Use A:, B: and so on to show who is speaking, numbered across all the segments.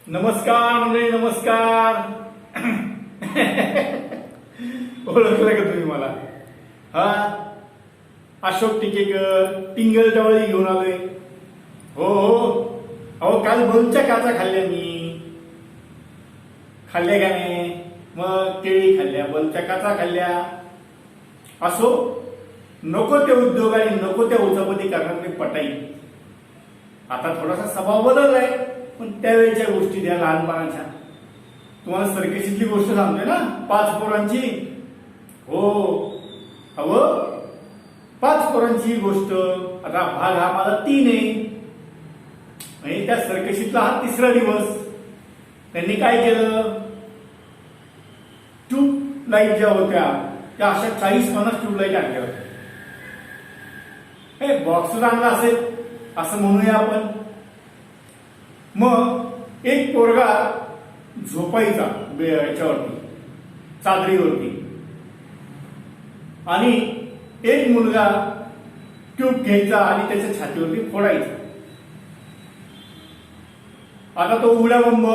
A: नमस्कार मंडळी, नमस्कार. ओळखलं का तुम्ही मला? हा, अशोक टिकेकर टिंगल टवाळी घेऊन आलोय. हो हो, अहो काल बलूच्या काचा खाल्ल्या मी. खाल्ल्या का नाही? मग केळी खाल्ल्या, बलच्या काचा खाल्ल्या. असो, नको ते उद्योग आणि नको त्या उचापती करणार मी पटाई. आता थोडासा स्वभाव बदललाय, पण त्यावेळेच्या गोष्टी द्या लहानपणाच्या. तुम्हाला सर्कशीतली गोष्ट सांगतोय ना, 5 पोरांची. हो, अहो 5 पोरांची गोष्ट. आता भाग हा माझा 3 आहे. म्हणजे त्या सर्कशीतला हा 3रा दिवस. त्यांनी काय केलं, ट्यूबलाईट ज्या होत्या त्या अशा 40-50 ट्यूबलाईट आणल्या होत्या. हे बॉक्स चांगला असेल असं म्हणूया आपण. मग एक पोरगा झोपायचा याच्यावरती, चादरीवरती, आणि एक मुलगा ट्यूब घ्यायचा आणि त्याच्या छातीवरती फोडायचा. आता तो उघडा बंब,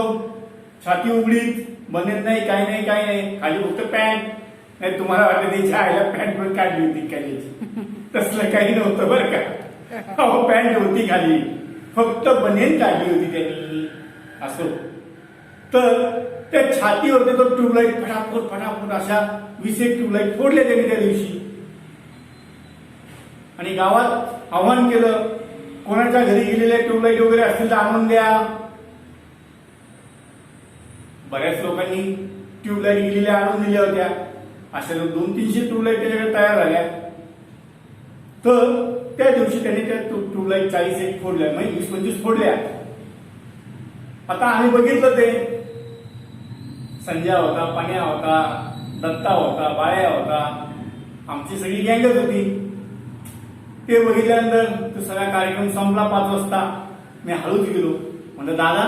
A: छाती उघडीच, बनेत नाही, काय नाही काय नाही, खाली फक्त पॅन्ट. नाही तुम्हाला वाटतं त्याच्या आईला पॅन्ट पण काढली होती काय? तसलं काही नव्हतं बरं का. अहो पॅन्ट होती खाली, फक्त बनेन काढली होती त्यांनी. असो, तर त्या छातीवरती तो ट्यूबलाईट फटाफट फटाफट अशा 20 ट्यूबलाईट फोडल्या त्यांनी त्या दिवशी. आणि गावात आव्हान केलं, कोणाच्या घरी गेलेल्या ट्यूबलाईट वगैरे असतील तर आणून द्या. बऱ्याच लोकांनी ट्यूबलाईट गेलेल्या आणून दिल्या होत्या. अशा 200-300 ट्यूबलाईट त्याच्याकडे तयार झाल्या. तर त्या दिवशी त्यांनी त्या ट्यूबलाईट 40 फोडल्या, म्हणजे 20-25 फोडल्या. आता आम्ही बघितलं ते, संजय होता, पाण्या होता, दत्ता होता, बाळ्या होता, आमची सगळी गँगच होती. ते बघितल्यानंतर तो सगळा कार्यक्रम संपला 5 वाजता. मी हळूच गेलो, म्हणलं दादा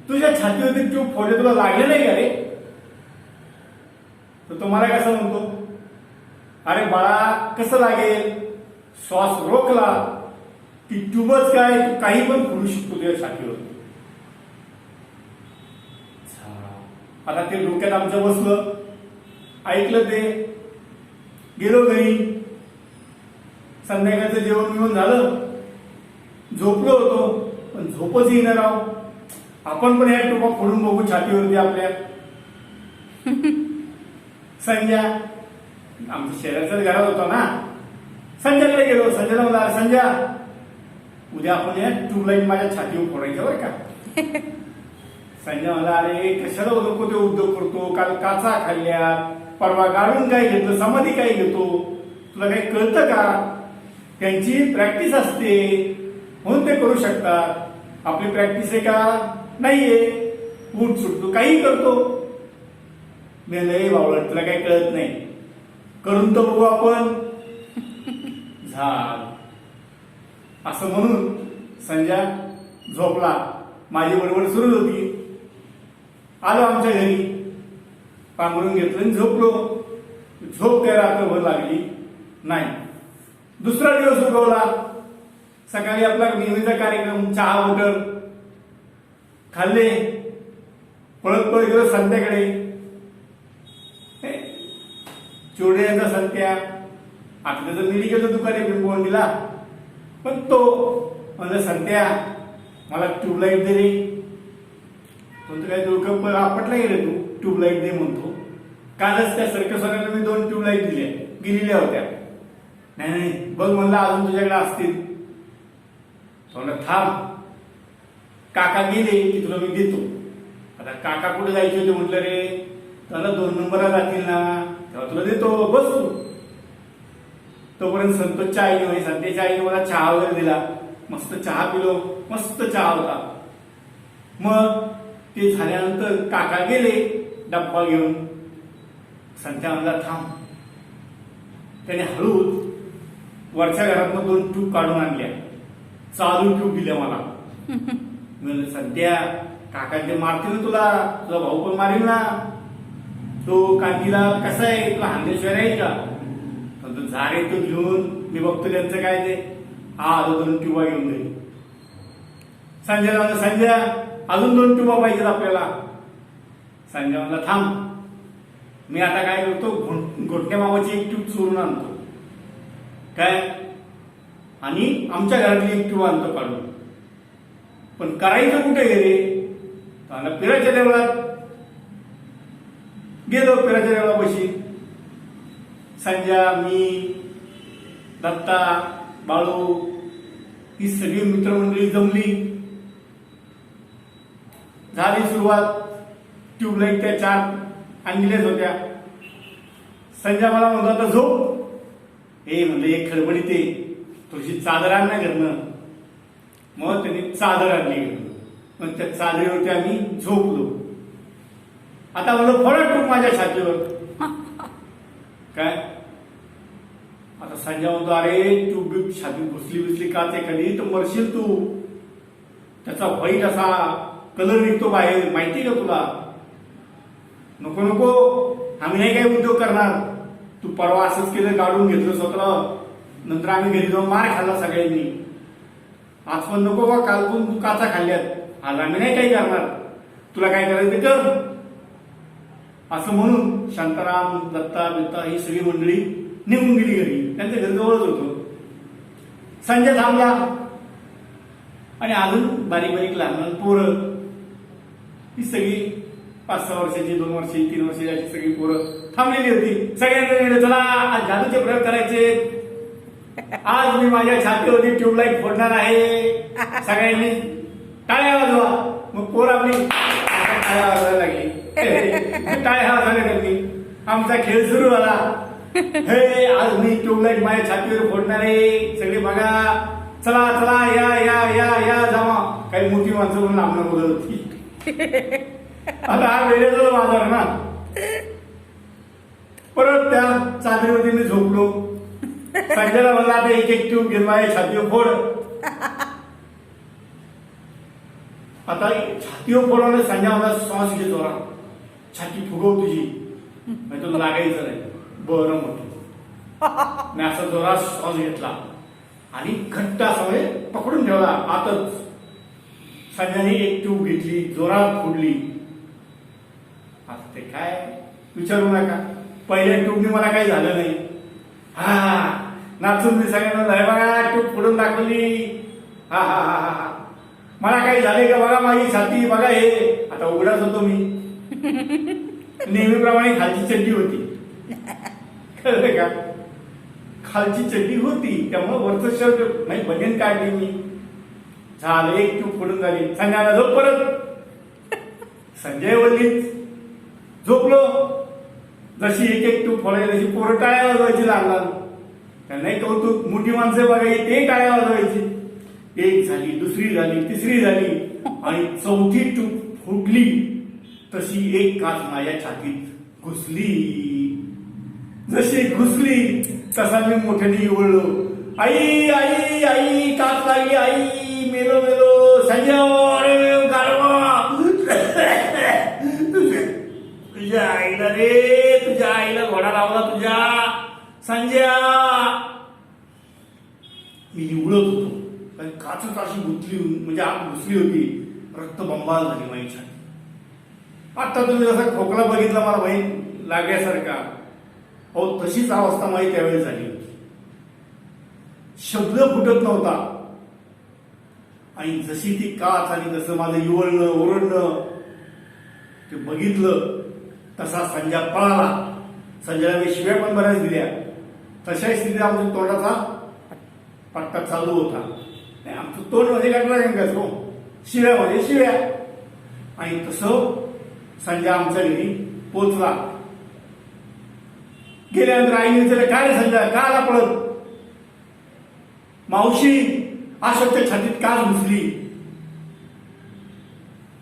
A: तुझ्या छातीवरती ट्यूब फोडले, तुला लागले नाही का रे? तर तो मला कसं म्हणतो, अरे बाळा कसं लागेल, श्वास रोखला ती ट्यूबच काय, तू काही पण फोडू शकतो तुझ्या छातीवर. आता ते डोक्यात आमचं बसलं, ऐकलं ते, गेलो घरी. संध्याकाळचं जेवण मिळून झालं, झोपलो होतो, पण झोपच येणार राव. आपण पण ह्या ट्यूबा फोडून बघू छातीवरती आपल्या. संजय आमच्या शेजारच्याच घरात होता ना, संजयकडे गेलो. संजयला म्हणला, संजय उद्या आपण या ट्यूबलाईट माझ्या छातीवर फोडायचं बरं का. संजय म्हणला, अरे कशाला नको ते उद्योग करतो, काल काचा खाल्ल्या, परवा गाडून काय घेतलं, समाधी काय घेतो, तुला काही कळतं का? त्यांची प्रॅक्टिस असते म्हणून ते करू शकतात. आपली प्रॅक्टिस आहे का? नाहीये, उठ सुटतो, काही करतो. मी लय बावळट, तुला काही कळत नाही, करून तर बघू आपण. झाल असं म्हणून संजय झोपला. माझी बडबड सुरू होती. आलो आमच्या घरी, पांघरून घेतलं आणि झोपलो. झोप काय रात्रभर लागली नाही. 2रा दिवस उगवला. सकाळी आपला नेहमीचा कार्यक्रम, चहा वगैरे खाल्ले, पळत पळत गेलो संत्याकडे. चोड्याचा संत्या, आता त्याचं मेडिकलचं दुकान आहे पिंपवंडीला, पण तो म्हणजे संत्या मला ट्यूबलाईट दे रे. तो काय डोकं आपटला गेले, तू ट्यूबलाईट दे म्हणतो. कालच त्या सर्कसवाल्याला मी 2 ट्यूबलाईट दिल्या, गेलेल्या होत्या. नाही नाही बघ म्हणलं अजून तुझ्याकडे असतील. थोडं थांब, काका गेले की तुला मी देतो. आता काका कुठे जायचे होते म्हटलं रे, त्याला 2 नंबरला जातील ना, तेव्हा तुला देतो, बस तू. तोपर्यंत संतोषच्या आईने, म्हणजे संतेच्या आईने मला चहा वगैरे दिला. मस्त चहा पिलो, मस्त चहा होता. मग ते झाल्यानंतर काका गेले डब्बा घेऊन. संत्या म्हणला थांब. त्याने हळूच वरच्या घरातून 2 ट्यूब काढून आणल्या, चालू ट्यूब दिल्या मला. म्हणलं संत्या काकांचे मारतील तुला, तुझा भाऊ पण मारेल ना, तो काकीला कसा आहे, तुला हांदेश्वर आहे का? पण तू झाडे तो घेऊन, मी बघतो त्यांचं काय ते. हा 2 ट्यूबा घेऊन गेली. संजय अजून 2 ट्यूबा पाहिजेत आपल्याला. संजय म्हणला थांब, मी आता काय करतो, घोटण्या मामाची एक ट्यूब चोरून आणतो काय, आणि आमच्या घरातली एक ट्यूब आणतो काढून. पण करायचं कुठे रे, पिराच्या देवळात गेलो. पिराच्या देवळापाशी संजय, मी, दत्ता, बाळू ही सगळी मित्रमंडळी जमली. झाली सुरुवात. ट्यूबलाईट त्या 4 आणलेल्याच होत्या. संजय मला म्हणतो आता झोप. हे म्हणलं एक खडबडीत ते थोडीशी चादर आण ना घरनं. मग त्यांनी चादर आणली. मग त्या चादरीवरती आम्ही झोपलो. आता म्हणलं फळा टूप माझ्या छातीवर काय. आता संजय म्हणतो अरे ट्यूब बीब छातीत घुसली काच एखादी तर मरशील तू. त्याचा व्हाईट असा कलर निघतो बाहेर, माहिती का तुला. नको नको, आम्ही नाही काही उद्योग करणार. तू परवा असंच केलं, काढून घेतलं स्वतः, नंतर आम्ही घरी जाऊन मार खाल्ला सगळ्यांनी. आज पण नको बा, काल पण तू काचा खाल्ल्यात, आज आम्ही नाही काही करणार, तुला काय करायचं ते कर. असं म्हणून शांताराम, दत्ता बित्ता ही सगळी मंडळी निघून गेली घरी. त्यांचं घर जवळच होतं. संजय थांबला आणि अजून बारीक बारीक लहान पोरं ही सगळी 5-6 वर्षाची, 2 वर्षाची, 3 वर्षाची अशी सगळी पोरं थांबलेली होती. सगळ्यांनी चला आज जादूचे प्रयोग करायचे, आज मी माझ्या छातीवरती ट्यूबलाईट फोडणार आहे, सगळ्यांनी टाळ्या वाजवा. मग पोर आपली टाळ्या वाजवायला लागली. टाळ्या वाजवायला लागली. आमचा खेळ सुरू झाला. हे आज मी ट्यूबलाईट माझ्या छातीवर फोडणार आहे, सगळे बघा, चला चला या या या या जमा. काही मोठी माणसं म्हणून आम्हाला बोलत होती. आता हा वेळेचा बाजार ना. परत त्या चादरीवरती मी झोपलो. संजयला म्हणला आता एक ट्यूब घेऊन माझ्या छातीवर फोड. आता छातीवर फोडवलं. संजय मला श्वास घेतो, छाती फुगव तुझी, म्हणजे तुला लागायचं नाही. बरं म्हटलं. मी असा जोरात श्वास घेतला आणि घट्ट असा म्हणजे पकडून ठेवला आतच. संजयने एक ट्यूब घेतली, जोरात फोडली. आता ते काय विचारू नका, पहिल्या ट्यूबने मला काही झालं नाही. हा नाचून मी सगळ्यांना बघा ट्यूब फोडून दाखवली. हा हा हा हा, मला काही झाले का बघा, माझी छाती बघा. हे आता उघडाच होतो मी. नेहमीप्रमाणे खालची चड्डी होती. कळलं का, खालची चड्डी होती, त्यामुळे वरचं शर्ट नाही, बनियन काढली मी. झालं, एक ट्यूब फोडून झाली. संजयला झोप परत. संजय वल्लीच झोपलो. जशी एक ट्यूब फोडायची तशी पोरं टाळ्या वाजवायची लहान लहान. त्यांनाही कौतुक, मोठी माणसं बघायची, ते टाळ्या वाजवायची. एक झाली, दुसरी झाली, तिसरी झाली आणि 4थी ट्यूब फुटली. तशी एक काच माझ्या छातीत घुसली. जशी घुसली तसा मी मोठ्याने इवळलो. आई आई आई, काच लागली, आई मेलो मेलो. संजय गारवा, तुझ्या आईला रे, तुझ्या आईला घोडा लावला तुझ्या. संजय मी इवळत होतो, काचच अशी गुंतली, म्हणजे आत घुसली होती. रक्तबंबाळ झाली माझी छाती. आता तुम्ही जसा खोकला बघितला मला माहीत लागल्यासारखा, हो तशीच अवस्था माझी त्यावेळी झाली होती. शब्द फुटत नव्हता. आणि जशी ती काच आणि जसं माझं इवळणं ओरडणं ते बघितलं, तसा संजय पळाला. संजयला मी शिव्या पण बऱ्याच दिल्या. तशा स्थितीत आमच्या तोंडाचा पट्टा चालू होता. आमचं तोंड मध्ये काढला हो, शिव्या मध्ये शिव्या. आणि तसं संजय आमच्या घरी पोचला. गेल्यानंतर आईने विचारलं, काय रे संजय, का आला पळत? मावशी अशोकच्या छातीत का घुसली?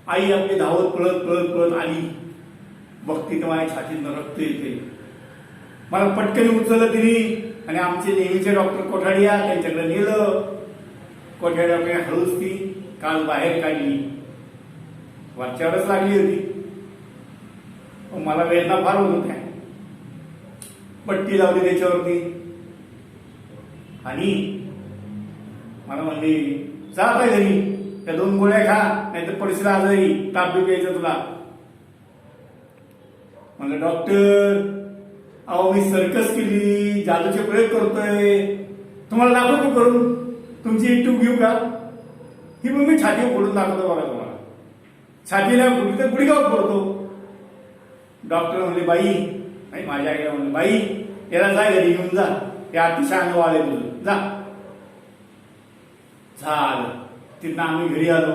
A: आई आपली धावत पळत पळत पळत आली. बघती तर माझ्या छातीत रक्त येते. मला पटकन उचललं तिने आणि आमचे नेहमीचे डॉक्टर कोठाडिया त्यांच्याकडे नेलं. कोठाडिया हळूच ती काल बाहेर काढली. वरच्यावरच लागली होती. मला वेदना फार होत होत्या. पट्टी लावली त्याच्यावरती आणि मला म्हणली जा आता घरी. त्या 2 गोळ्या खा, नाही तर पडशील आजारी, ताप बी प्यायचं तुला. म्हणलं डॉक्टर, अहो मी सर्कस केली, जादूचे प्रयोग करतोय, तुम्हाला दाखवतो करून, तुमची ट्यूब घेऊ का? ही मग मी छातीवर फोडून दाखवतो बघा तुम्हाला. छातीला फुटली तर गुडघ्यावर फोडतो. डॉक्टर म्हणले बाई, नाही माझ्या आईला म्हणले बाई, याला जा घरी घेऊन जा, हे अतिशय अंग वाढले तुझं, जा. झालं. तिथं आम्ही घरी आलो.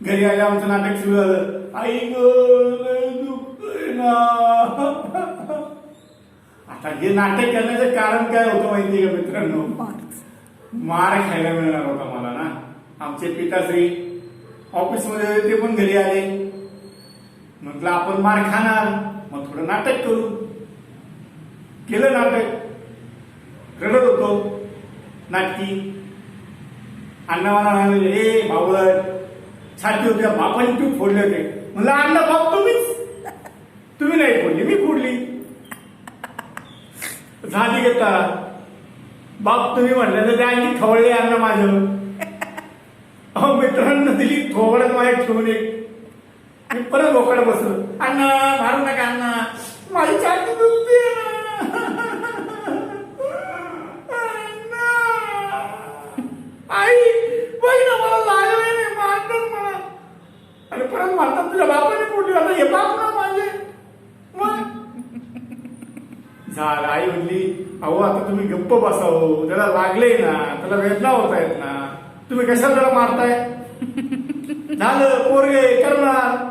A: घरी आले आमचं नाटक सुरू झालं. आई दुखतोय ना. आता हे नाटक करण्याचं कारण काय होतं माहितीये का मित्रांनो? मार खायला मिळणार होता मला ना. आमचे पिताश्री ऑफिसमध्ये होते, ते पण घरी आले. म्हटलं आपण मार खाणार, मग थोडं नाटक करू. केलं नाटक, रडत होतो नाटकी. अण्णा मला म्हणाले, ए भावड, छाती होत्या बापाने तू फोडले होते. म्हणलं अण्णा बाप तुम्ही नाही फोडली, मी फोडली. झाली घेता बाप तुम्ही म्हटलं तर त्या आणखी खवळले अण्णा माझं. अहो मित्रांनो दिली थोबडत माझ्या ठेवून एक. मी परत बोकड बसलो. अण्णा मारू नका अण्णा, माझी छाती दुखते. आई बघ ना मला लागलंय, नाही मारतात मला. आणि परत मारतात तुझ्या बापाने फोडली. आता हे बाप ना माझे. मग झालं. आई म्हणली, अहो आता तुम्ही गप्प बसावं, त्याला लागले ना, त्याला वेदना होत आहेत ना, तुम्ही कशाला त्याला मारताय? झालं पोरगे करणार.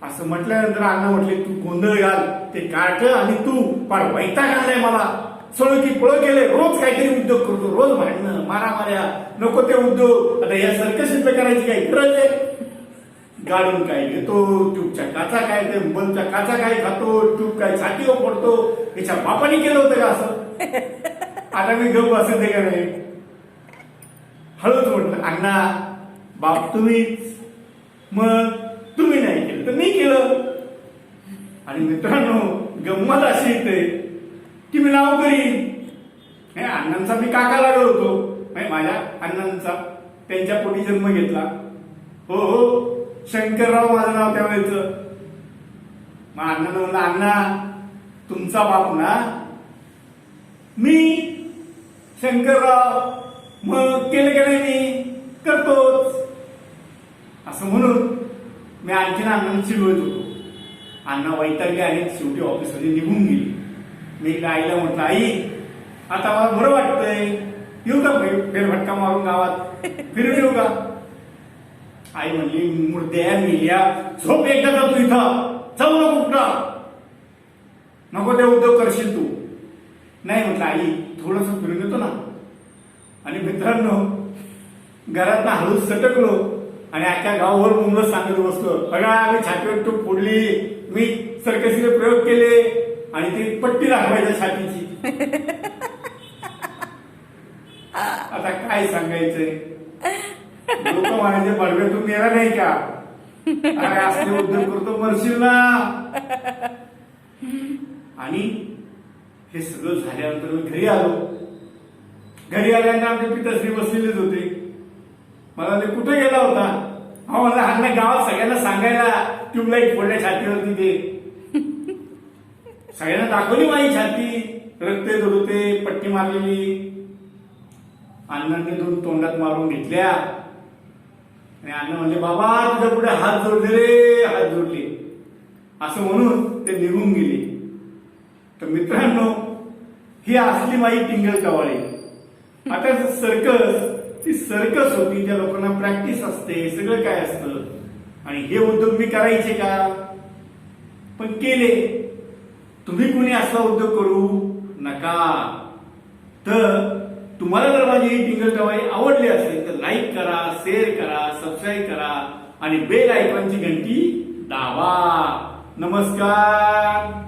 A: असं म्हटल्यानंतर अण्णा म्हटले, तू गोंधळ घाल, ते कार्ट आणि तू फार वैताग आणलाय मला. सळो की पळ केले, रोज काहीतरी उद्योग करतो, रोज भांडणं मारामाऱ्या, नको ते उद्योग. आता या सर्कशीतलं करायची काही गरज आहे? गाडून काय घेतो, ट्यूबच्या काचा काय, ते बलच्या काचा काय खातो, ट्यूब काय छातीवर पडतो. याच्या बापाने केलं होतं का असं? आता मी गप बसायचे का नाही? हळूच म्हटलं, अण्णा बाप तुम्हीच, मग तुम्ही नाही केलं तर मी केलं. आणि मित्रांनो गंमत अशी येते की मी नाव करीन. अण्णांचा मी काका लागलो होतो, माझ्या अण्णांचा, त्यांच्या पोटी जन्म घेतला. हो हो, शंकरराव माझं नाव त्यावेळेच. मग अण्णानं म्हणलं, अण्णा तुमचा बाप ना मी शंकरराव, मग केलं का नाही? मी करतोच. असं म्हणून मी आणखीन अण्णांना चिडवत होतो. अण्णा वैतागले आणि शेवटी ऑफिसमध्ये निघून गेली. मी आईला म्हटलं, आई आता मला बरं वाटतंय, येऊ का फेरफटका मारून गावात फिरून येऊ का? आई म्हणली, मुर्द्या मिल्या, झोप एकदा जातो इथं, जाऊ नको कुठं, नको ते उद्योग करशील तू. नाही म्हटलं आई थोडस फिरून येतो ना. आणि मित्रांनो घरात ना हळूच सटकलो आणि अख्ख्या गावभर मुंबईत सांगत बसलो, बघा मी छातीवर टूप फोडली, मी सर्कसीचे प्रयोग केले, आणि ती पट्टी दाखवायचं छातीची. आता काय सांगायचंय? लोक म्हणायचे बडव्यातून मेला नाही का? अरे असले उद्योग करतो मरशील ना. आणि हे सगळं झाल्यानंतर मी घरी आलो. घरी आल्यानंतर आमचे पिताश्री बसलेलेच होते. मला ते कुठे गेला होता? हा मला हा गावात सगळ्यांना सांगायला ट्यूबलाईट फोडल्या छातीवरती. ते सगळ्यांना दाखवली माझी छाती, रक्त येत होते, पट्टी मारलेली. अण्णांनी 2 तोंडात मारून घेतल्या. आणि अण्णा म्हणजे, बाबा तुझ्या पुढे हात जोडले रे, हात जोडले, असं म्हणून ते निघून गेले. तर मित्रांनो ही असली माझी टिंगल कवाळी. आता सर्कस, ती सर्कस होती, ज्या लोकांना प्रॅक्टिस असते, सगळं काय असतं. आणि हे उद्योग मी करायचे का? पण केले. तुम्ही कुणी असा उद्योग करू नका. तर तुम्हाला जर माझी ही टिंगल टवाळी आवडली असेल तर लाईक करा, शेअर करा, सबस्क्राईब करा आणि बेल आयकॉनची घंटी दाबा. नमस्कार.